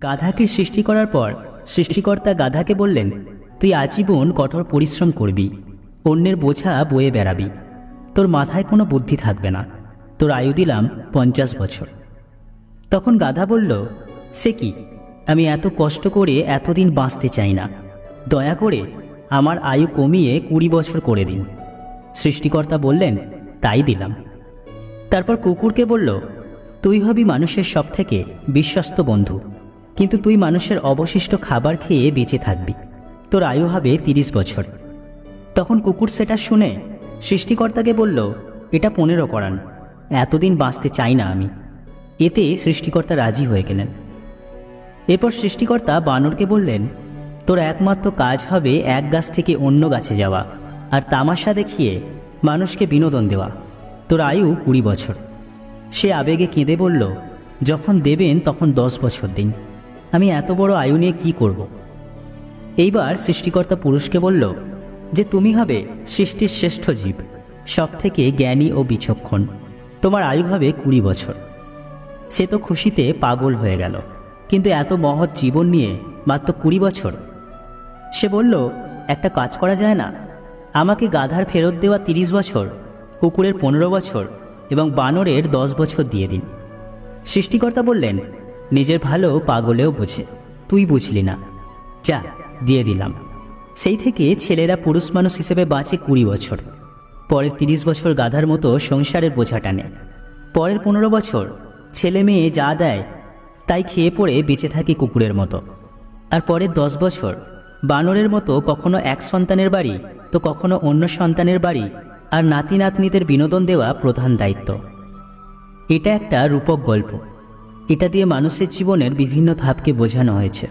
গাধাকে সৃষ্টি করার পর সৃষ্টিকর্তা গাধাকে বললেন, তুই আজীবন কঠোর পরিশ্রম করবি, অন্যের বোঝা বয়ে বেড়াবি, তোর মাথায় কোনো বুদ্ধি থাকবে না, তোর আয়ু দিলাম 50 বছর। তখন গাধা বলল, সে কি, আমি এত কষ্ট করে এতদিন বাঁচতে চাই না, দয়া করে আমার আয়ু কমিয়ে 20 বছর করে দিন। সৃষ্টিকর্তা বললেন, তাই দিলাম। তারপর কুকুরকে বলল, তুই হবি মানুষের সবথেকে বিশ্বস্ত বন্ধু, কিন্তু তুই মানুষের অবশিষ্ট খাবার খেয়ে বেঁচে থাকবি, তোর আয়ু হবে 30 বছর। তখন কুকুর সেটা শুনে সৃষ্টিকর্তাকে বলল, এটা 15 করান, এতদিন বাঁচতে চাই না আমি। এতে সৃষ্টিকর্তা রাজি হয়ে গেলেন। এরপর সৃষ্টিকর্তা বানরকে বললেন, তোর একমাত্র কাজ হবে এক গাছ থেকে অন্য গাছে যাওয়া আর তামাশা দেখিয়ে মানুষকে বিনোদন দেওয়া, তোর আয়ু 20 বছর। সে আবেগে কেঁদে বলল, যখন দেবেন তখন 10 বছর দিন, আমি এত বড় আয়ু নিয়ে কী করব। এইবার সৃষ্টিকর্তা পুরুষকে বলল যে তুমি হবে সৃষ্টির শ্রেষ্ঠ জীব, সব থেকে জ্ঞানী ও বিচক্ষণ, তোমার আয়ু হবে 20 বছর। সে তো খুশিতে পাগল হয়ে গেল, কিন্তু এত মহৎ জীবন নিয়ে মাত্র 20 বছর। সে বলল, একটা কাজ করা যায় না, আমাকে গাধার ফেরত দেওয়া 30 বছর, কুকুরের 15 বছর এবং বানরের 10 বছর দিয়ে দিন। সৃষ্টিকর্তা বললেন, নিজের ভালো পাগলেও বোঝে, তুই বুঝলি না, যা দিয়ে দিলাম। সেই থেকে ছেলেরা পুরুষ মানুষ হিসেবে বাঁচে 20 বছর, পরের 30 বছর গাধার মতো সংসারের বোঝা টানে, পরের 15 বছর ছেলে মেয়ে যা দেয় তাই খেয়ে পড়ে বেঁচে থাকে কুকুরের মতো, আর পরের 10 বছর বানরের মতো কখনো এক সন্তানের বাড়ি তো কখনো অন্য সন্তানের বাড়ি আর নাতি নাতনিদের বিনোদন দেওয়া প্রধান দায়িত্ব। এটা একটা রূপক গল্প, এটা দিয়ে মানুষের জীবনের বিভিন্ন ধাপকে বোঝানো হয়েছে।